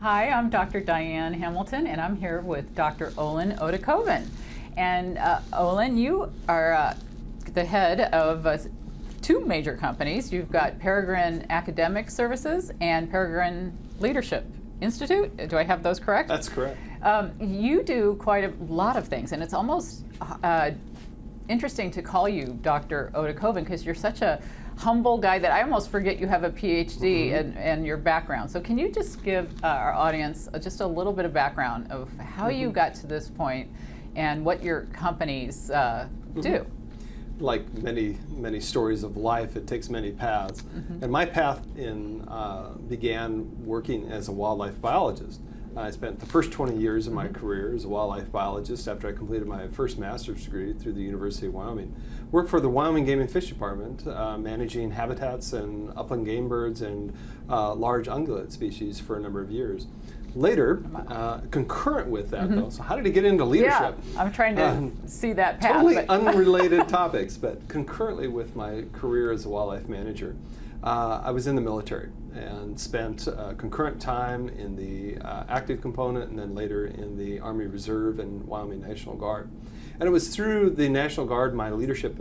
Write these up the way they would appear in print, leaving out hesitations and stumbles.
Hi, I'm Dr. Diane Hamilton, and I'm here with Dr. Olin Oedekoven. And Olin, you are the head of two major companies. You've got Peregrine Academic Services and Peregrine Leadership Institute. Do I have those correct? That's correct. You do quite a lot of things, and it's almost interesting to call you Dr. Oedekoven because you're such a humble guy that I almost forget you have a PhD and your background. So can you just give our audience just a little bit of background of how you got to this point and what your companies do? Like many stories of life, it takes many paths. And my path began working as a wildlife biologist. I spent the first 20 years of my career as a wildlife biologist after I completed my first master's degree through the University of Wyoming. Worked for the Wyoming Game and Fish Department, managing habitats and upland game birds and large ungulate species for a number of years. Later, concurrent with that though, so how did he get into leadership? Yeah, I'm trying to see that path. Totally unrelated topics, but concurrently with my career as a wildlife manager, I was in the military and spent concurrent time in the active component and then later in the Army Reserve and Wyoming National Guard. And it was through the National Guard my leadership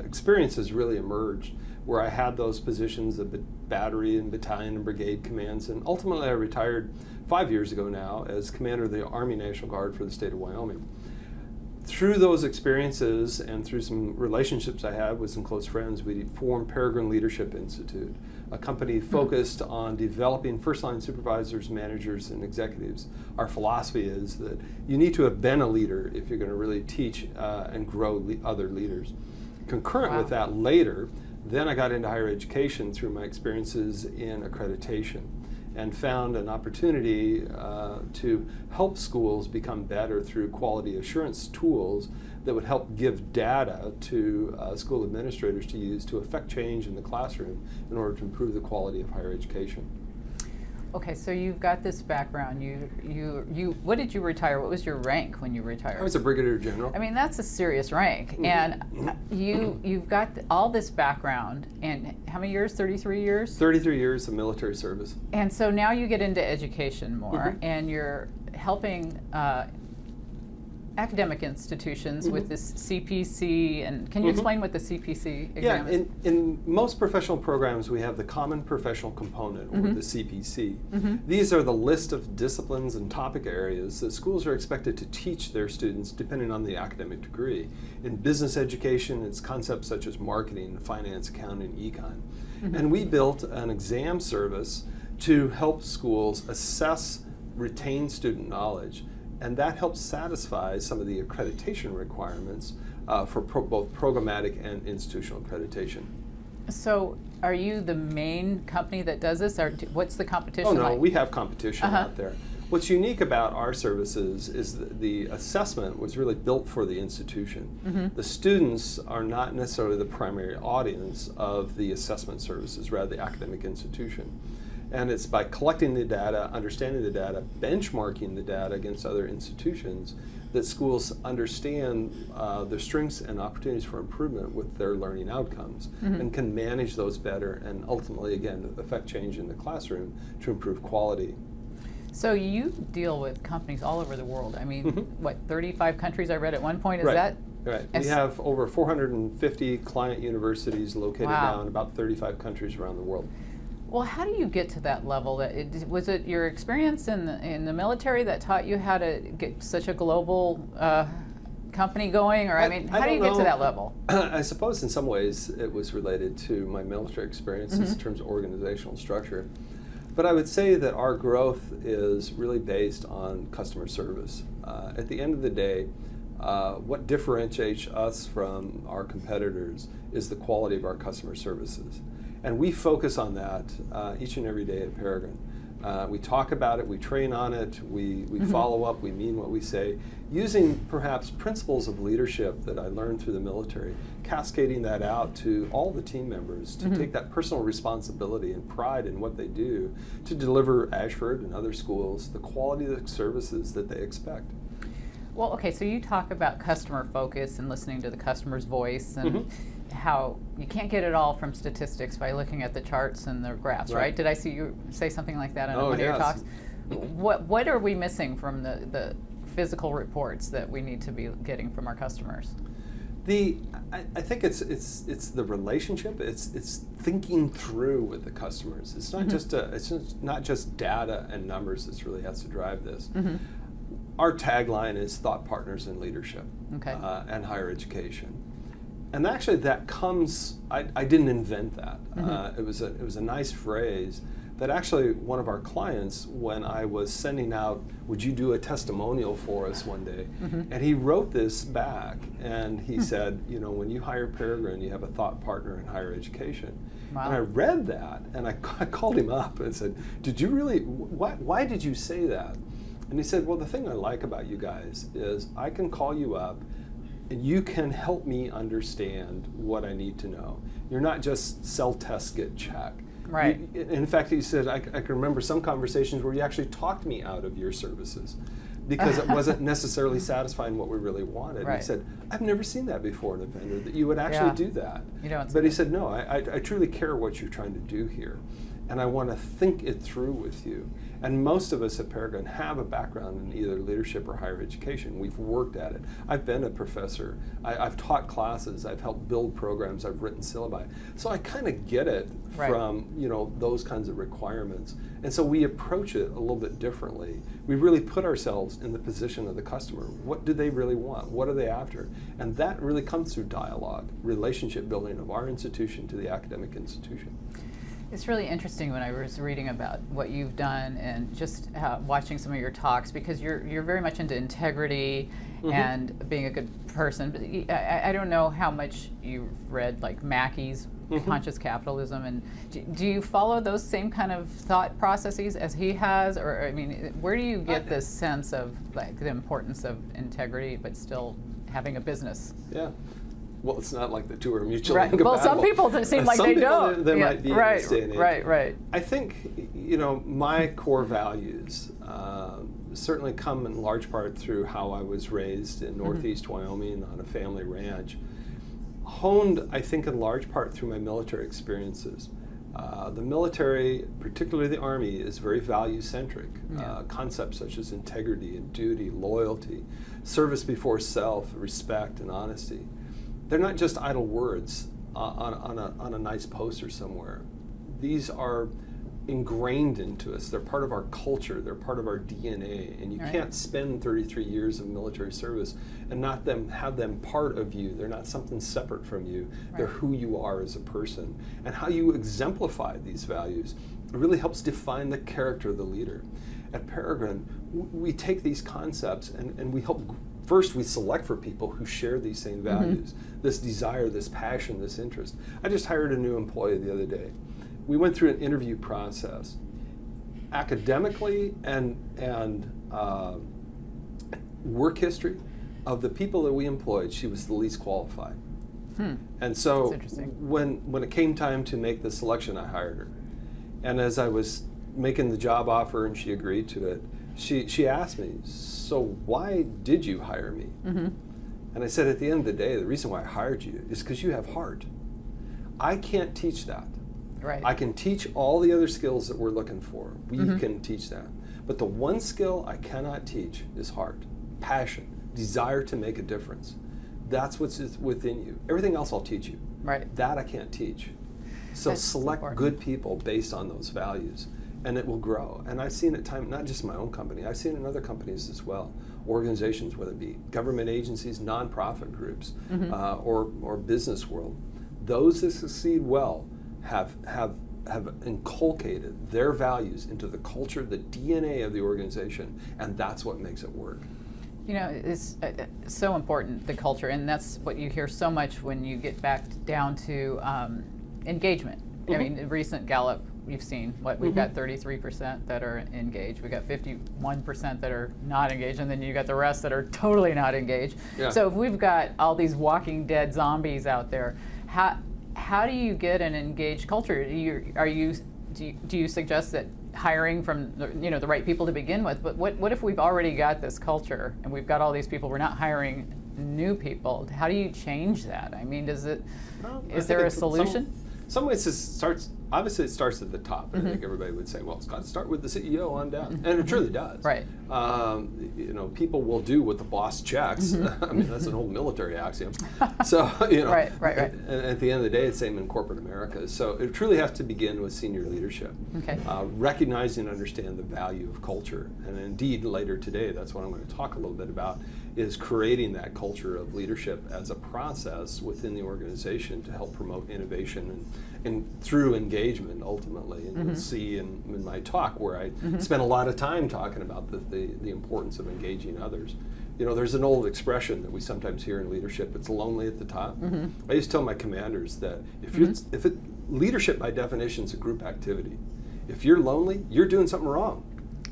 experiences really emerged, where I had those positions of battery and battalion and brigade commands, and ultimately I retired 5 years ago now as commander of the Army National Guard for the state of Wyoming. Through those experiences and through some relationships I had with some close friends, we formed Peregrine Leadership Institute, a company focused on developing first-line supervisors, managers, and executives. Our philosophy is that you need to have been a leader if you're going to really teach and grow other leaders. Concurrent with that later, then I got into higher education through my experiences in accreditation, and found an opportunity to help schools become better through quality assurance tools that would help give data to school administrators to use to affect change in the classroom in order to improve the quality of higher education. Okay, so you've got this background. What did you retire? What was your rank when you retired? I was a brigadier general. I mean, that's a serious rank. And you've got all this background, and how many years? 33 years? 33 years of military service. And so now you get into education more, and you're helping academic institutions with this CPC, and can you explain what the CPC exam is? Yeah, in most professional programs we have the Common Professional Component, or the CPC. These are the list of disciplines and topic areas that schools are expected to teach their students depending on the academic degree. In business education, it's concepts such as marketing, finance, accounting, econ. And we built an exam service to help schools assess, retain student knowledge, and that helps satisfy some of the accreditation requirements for both programmatic and institutional accreditation. So are you the main company that does this, or what's the competition like? Oh no, like? we have competition out there. What's unique about our services is that the assessment was really built for the institution. The students are not necessarily the primary audience of the assessment services, rather the academic institution. And it's by collecting the data, understanding the data, benchmarking the data against other institutions that schools understand their strengths and opportunities for improvement with their learning outcomes and can manage those better and ultimately, again, affect change in the classroom to improve quality. So you deal with companies all over the world. I mean, what, 35 countries I read at one point? Is that? Right. We have over 450 client universities located now in about 35 countries around the world. Well, how do you get to that level? Was it your experience in the military that taught you how to get such a global company going? Or, I mean, how do you get to that level? I suppose in some ways it was related to my military experiences in terms of organizational structure. But I would say that our growth is really based on customer service. At the end of the day, what differentiates us from our competitors is the quality of our customer services. And we focus on that each and every day at Peregrine. We talk about it, we train on it, we follow up, we mean what we say, using perhaps principles of leadership that I learned through the military, cascading that out to all the team members to take that personal responsibility and pride in what they do to deliver Ashford and other schools the quality of the services that they expect. Well, okay, so you talk about customer focus and listening to the customer's voice and how you can't get it all from statistics by looking at the charts and the graphs, right? Did I see you say something like that in one of your talks? What are we missing from the physical reports that we need to be getting from our customers? I think it's the relationship. It's thinking through with the customers. It's not not just data and numbers that really has to drive this. Our tagline is thought partners in leadership, and higher education. And actually, that comes. I didn't invent that. It was a nice phrase that actually one of our clients, when I was sending out, would you do a testimonial for us one day? And he wrote this back, and he said, you know, when you hire Peregrine, you have a thought partner in higher education. Wow. And I read that, and I called him up and said, did you really, why did you say that? And he said, well, the thing I like about you guys is I can call you up, and you can help me understand what I need to know. You're not just sell, test, get, check. Right. In fact, he said, I can remember some conversations where you actually talked me out of your services because it wasn't necessarily satisfying what we really wanted. Right. He said, I've never seen that before in a vendor, that you would actually do that. You don't. But he said, no, I truly care what you're trying to do here. And I want to think it through with you. And most of us at Peregrine have a background in either leadership or higher education. We've worked at it. I've been a professor. I've taught classes. I've helped build programs. I've written syllabi. So I kind of get it from those kinds of requirements. And so we approach it a little bit differently. We really put ourselves in the position of the customer. What do they really want? What are they after? And that really comes through dialogue, relationship building of our institution to the academic institution. It's really interesting when I was reading about what you've done and just watching some of your talks, because you're very much into integrity and being a good person. But I don't know how much you've read like Mackey's Conscious Capitalism, and do you follow those same kind of thought processes as he has, or I mean, where do you get this sense of like the importance of integrity but still having a business? Yeah. Well, it's not like the two are mutually right. incompatible. Well, some people seem like they don't. There might be in this day and age. Right. I think, my core values certainly come in large part through how I was raised in Northeast Wyoming on a family ranch. Honed, I think, in large part through my military experiences. The military, particularly the Army, is very value-centric. Concepts such as integrity and duty, loyalty, service before self, respect, and honesty. They're not just idle words on a nice poster somewhere. These are ingrained into us. They're part of our culture. They're part of our DNA. And you can't spend 33 years of military service and not have them part of you. They're not something separate from you. They're who you are as a person. And how you exemplify these values really helps define the character of the leader. At Peregrine, we take these concepts and we help. First, we select for people who share these same values, this desire, this passion, this interest. I just hired a new employee the other day. We went through an interview process. Academically and work history of the people that we employed, she was the least qualified. And so when it came time to make the selection, I hired her. And as I was making the job offer and she agreed to it, she asked me, so why did you hire me? And I said, at the end of the day, the reason why I hired you is because you have heart. I can't teach that. Right. I can teach all the other skills that we're looking for. We can teach that. But the one skill I cannot teach is heart, passion, desire to make a difference. That's what's within you. Everything else I'll teach you. Right. That I can't teach. So select good people based on those values, and it will grow. And I've seen it not just in my own company, I've seen it in other companies as well. Organizations, whether it be government agencies, nonprofit groups, or business world. Those that succeed well have inculcated their values into the culture, the DNA of the organization, and that's what makes it work. You know, it's so important, the culture, and that's what you hear so much when you get back down to engagement. I mean, the recent Gallup, you've seen, we've got 33% that are engaged, we've got 51% that are not engaged, and then you got the rest that are totally not engaged. Yeah. So if we've got all these walking dead zombies out there, how do you get an engaged culture? Do you suggest that hiring from the right people to begin with? But what if we've already got this culture and we've got all these people? We're not hiring new people. How do you change that? I mean, is there a solution? Some ways it starts obviously it starts at the top. And I think everybody would say, well, it's got to start with the CEO on down. And it truly does. Right. You know, people will do what the boss checks. I mean, that's an old military axiom. So, you know, Right. And at the end of the day, it's the same in corporate America. So it truly has to begin with senior leadership. Okay. Recognize and understand the value of culture. And indeed, later today, that's what I'm going to talk a little bit about, is creating that culture of leadership as a process within the organization to help promote innovation and through engagement ultimately. And you'll see in my talk where I spent a lot of time talking about the importance of engaging others. You know, there's an old expression that we sometimes hear in leadership, it's lonely at the top. I used to tell my commanders that leadership by definition is a group activity. If you're lonely, you're doing something wrong.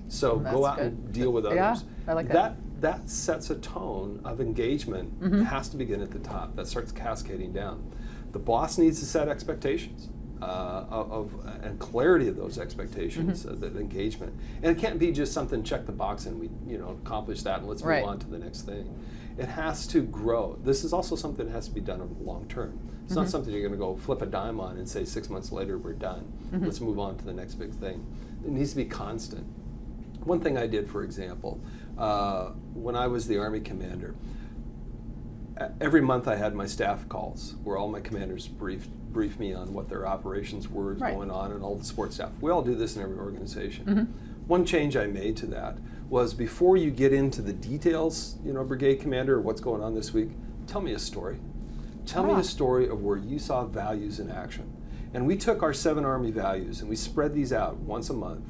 So go out and deal with others. Yeah, I like that. That sets a tone of engagement. It has to begin at the top. That starts cascading down. The boss needs to set expectations and clarity of those expectations, that engagement. And it can't be just something check the box and we accomplish that and let's move on to the next thing. It has to grow. This is also something that has to be done over the long term. It's not something you're going to go flip a dime on and say 6 months later we're done. Let's move on to the next big thing. It needs to be constant. One thing I did, for example, when I was the Army commander, every month I had my staff calls where all my commanders briefed me on what their operations were going on, and all the support staff. We all do this in every organization. One change I made to that was, before you get into the details, brigade commander, what's going on this week, tell me a story. Tell me a story of where you saw values in action. And we took our 7 Army values and we spread these out once a month.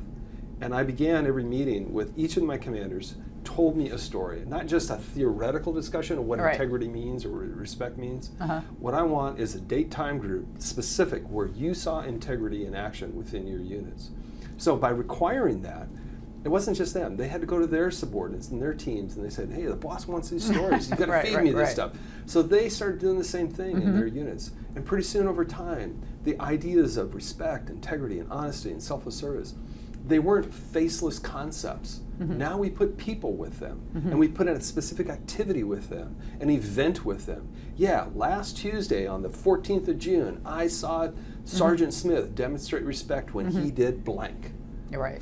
And I began every meeting with each of my commanders told me a story, not just a theoretical discussion of what integrity means or respect means. What I want is a date-time group specific where you saw integrity in action within your units. So by requiring that, it wasn't just them. They had to go to their subordinates and their teams, and they said, hey, the boss wants these stories. You've got to feed me this stuff. So they started doing the same thing in their units. And pretty soon over time, the ideas of respect, integrity, and honesty, and selfless service, they weren't faceless concepts. Now we put people with them, and we put in a specific activity with them, an event with them. Yeah, last Tuesday on the 14th of June, I saw Sergeant Smith demonstrate respect when he did blank.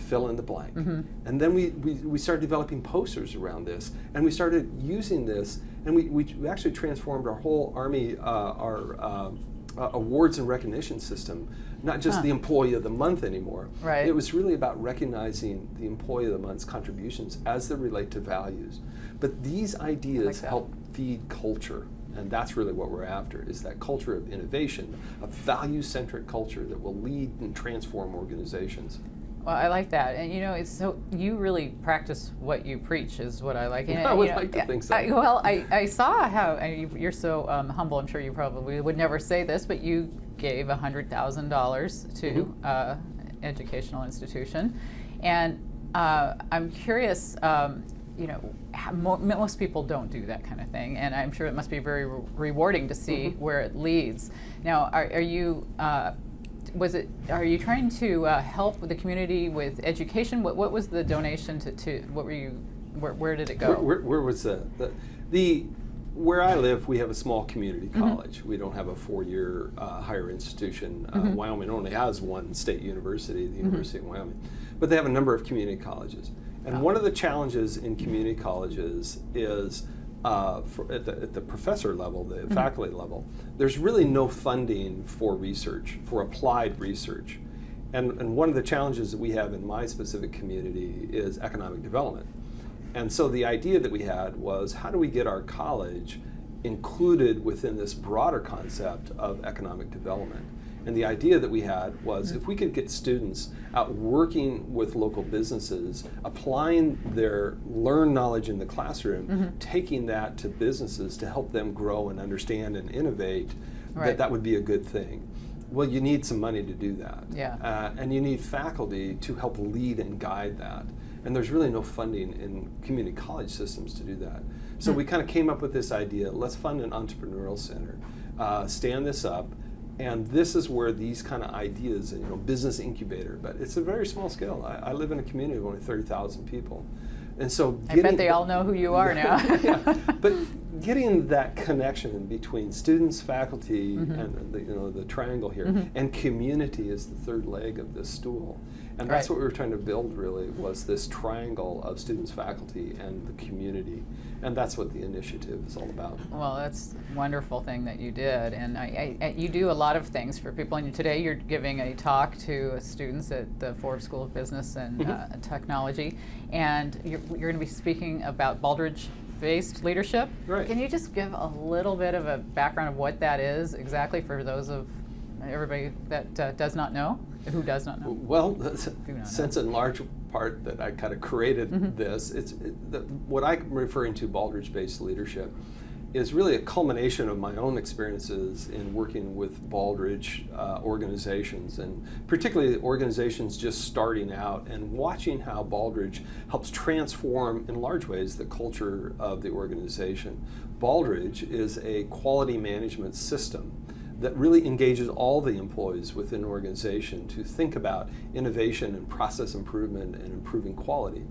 Fill in the blank. And then we started developing posters around this, and we started using this, and we actually transformed our whole Army, awards and recognition system, not just the Employee of the Month anymore. It was really about recognizing the Employee of the Month's contributions as they relate to values. But these ideas help feed culture, and that's really what we're after, is that culture of innovation, a value-centric culture that will lead and transform organizations. Well, I like that, and it's so you really practice what you preach, is what I like. And, I would like to think so. I saw how you're so humble. I'm sure you probably would never say this, but you gave $100,000 to educational institution, and I'm curious. Most people don't do that kind of thing, and I'm sure it must be very rewarding to see where it leads. Now, are you? Are you trying to help the community with education? What was the donation to what were you, where did it go? Where was where I live, we have a small community college. We don't have a 4-year higher institution. Wyoming only has one state university, the University of Wyoming. But they have a number of community colleges. And one of the challenges in community colleges is at the professor level, the faculty level, there's really no funding for research, for applied research. And one of the challenges that we have in my specific community is economic development. And so the idea that we had was, how do we get our college included within this broader concept of economic development? And the idea that we had was, if we could get students out working with local businesses, applying their learned knowledge in the classroom, taking that to businesses to help them grow and understand and innovate, that would be a good thing. Well, you need some money to do that. And you need faculty to help lead and guide that. And there's really no funding in community college systems to do that. So we kind of came up with this idea, let's fund an entrepreneurial center, stand this up, and this is where these kind of ideas, business incubator, but it's a very small scale. I live in a community of only 30,000 people. And so I bet they all know who you are now. But getting that connection between students, faculty, and the triangle here, and community is the third leg of this stool. And that's what we were trying to build, really, was this triangle of students, faculty, and the community. And that's what the initiative is all about. Well, that's a wonderful thing that you did. And you do a lot of things for people. And today you're giving a talk to students at the Forbes School of Business and Technology. And you're going to be speaking about Baldrige-based leadership. Right. Can you just give a little bit of a background of what that is exactly for those of everybody that does not know? Who does not know? Well, since in large part that I kind of created this, what I'm referring to Baldrige-based leadership is really a culmination of my own experiences in working with Baldrige organizations, and particularly organizations just starting out, and watching how Baldrige helps transform in large ways the culture of the organization. Baldrige is a quality management system that really engages all the employees within an organization to think about innovation and process improvement and improving quality.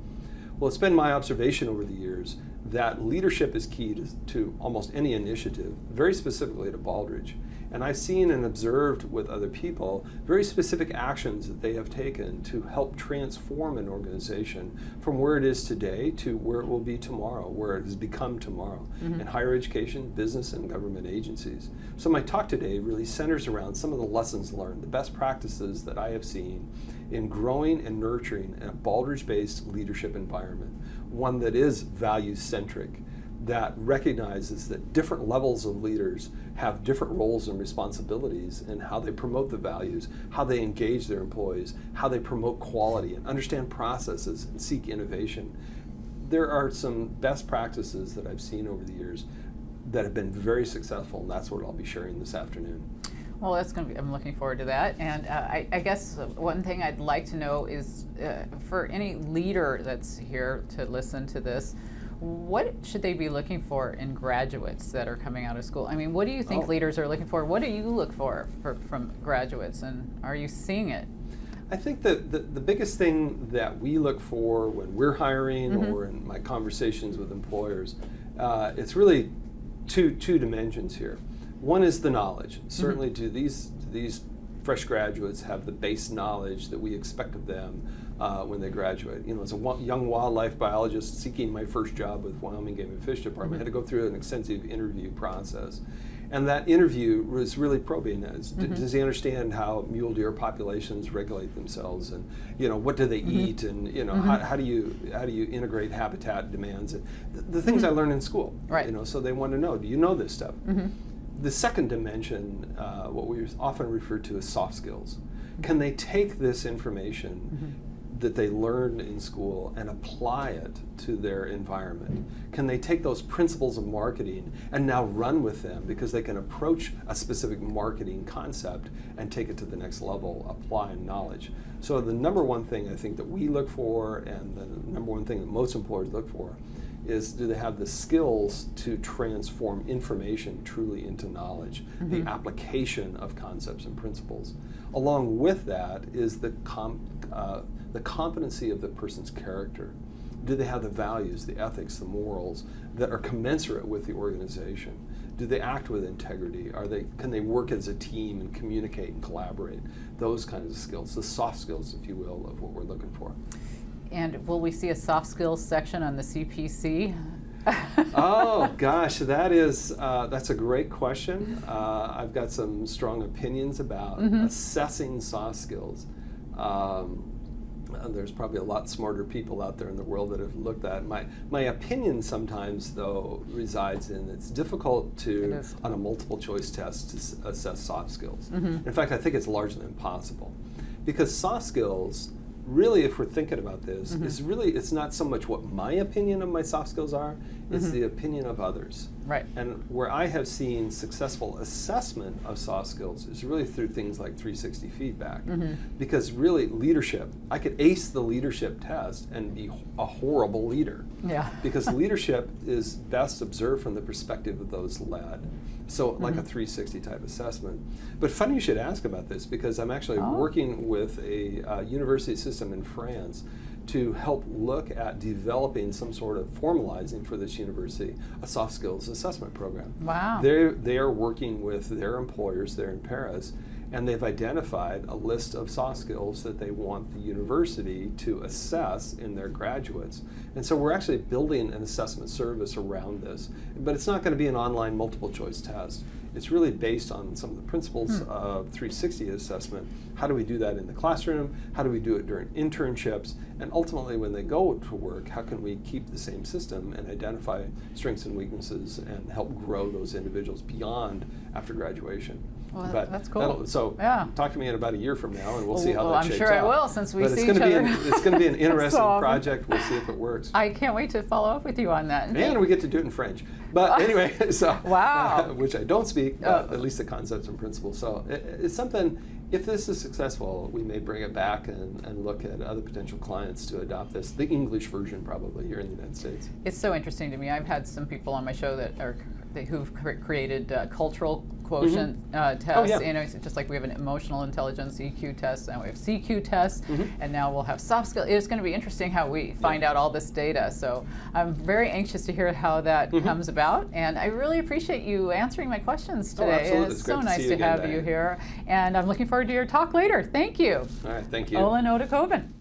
Well, it's been my observation over the years that leadership is key to almost any initiative, very specifically to Baldrige. And I've seen and observed with other people very specific actions that they have taken to help transform an organization from where it is today to where it will be tomorrow, where it has become tomorrow, in higher education, business, and government agencies. So my talk today really centers around some of the lessons learned, the best practices that I have seen in growing and nurturing a Baldrige-based leadership environment, one that is value-centric, that recognizes that different levels of leaders have different roles and responsibilities in how they promote the values, how they engage their employees, how they promote quality and understand processes and seek innovation. There are some best practices that I've seen over the years that have been very successful, and that's what I'll be sharing this afternoon. Well, that's going to be, I'm looking forward to that. And I guess one thing I'd like to know is for any leader that's here to listen to this, what should they be looking for in graduates that are coming out of school? I mean, what do you think leaders are looking for? What do you look for from graduates, and are you seeing it? I think that the biggest thing that we look for when we're hiring or in my conversations with employers, it's really two dimensions here. One is the knowledge. Certainly do these fresh graduates have the base knowledge that we expect of them when they graduate. You know, as a young wildlife biologist seeking my first job with Wyoming Game and Fish Department, I had to go through an extensive interview process. And that interview was really probing. Does he understand how mule deer populations regulate themselves, and what do they eat, and how do you integrate habitat demands, and the things I learned in school. Right. So they want to know, do you know this stuff? The second dimension, what we often refer to as soft skills. Can they take this information that they learned in school and apply it to their environment? Can they take those principles of marketing and now run with them, because they can approach a specific marketing concept and take it to the next level, applying knowledge? So the number one thing I think that we look for, and the number one thing that most employers look for, is do they have the skills to transform information truly into knowledge, the application of concepts and principles. Along with that is the competency of the person's character. Do they have the values, the ethics, the morals that are commensurate with the organization? Do they act with integrity? Can they work as a team and communicate and collaborate? Those kinds of skills, the soft skills, if you will, of what we're looking for. And will we see a soft skills section on the CPC? Oh gosh, that's a great question. I've got some strong opinions about assessing soft skills. There's probably a lot smarter people out there in the world that have looked at it. My opinion sometimes, though, resides in it's difficult to, on a multiple choice test, to assess soft skills. In fact, I think it's largely impossible, because soft skills, really, if we're thinking about this, it's not so much what my opinion of my soft skills are, it's the opinion of others. Right. And where I have seen successful assessment of soft skills is really through things like 360 feedback. Because really, leadership, I could ace the leadership test and be a horrible leader. Yeah. Because leadership is best observed from the perspective of those led. So like a 360 type assessment. But funny you should ask about this, because I'm actually working with a university system in France to help look at developing some sort of formalizing for this university a soft skills assessment program. Wow. They are working with their employers there in Paris, and they've identified a list of soft skills that they want the university to assess in their graduates. And so we're actually building an assessment service around this. But it's not going to be an online multiple choice test. It's really based on some of the principles of 360 assessment. How do we do that in the classroom? How do we do it during internships? And ultimately, when they go to work, how can we keep the same system and identify strengths and weaknesses and help grow those individuals beyond after graduation? Well, But that's cool. So Yeah. talk to me in about a year from now, and we'll see how Well, that I'm shapes sure I out. will, since we But see it's gonna each be other. it's going to be an interesting So often. project. We'll see if it works. I can't wait to follow up with you on that. And we get to do it in French. But anyway, so Wow. which I don't speak, but at least the concepts and principles. So it's something. If this is successful, we may bring it back and look at other potential clients to adopt this. The English version, probably here in the United States. It's so interesting to me. I've had some people on my show who've created cultural quotient tests. Oh, yeah. You know, it's just like we have an emotional intelligence EQ test, and we have CQ tests, and now we'll have soft skills. It's going to be interesting how we find out all this data. So I'm very anxious to hear how that comes about, and I really appreciate you answering my questions today. absolutely. And It's it's great so to nice see you to again, have you Diane. here, and I'm looking forward to your talk later. Thank you. All right, thank you. Olin Oedekoven.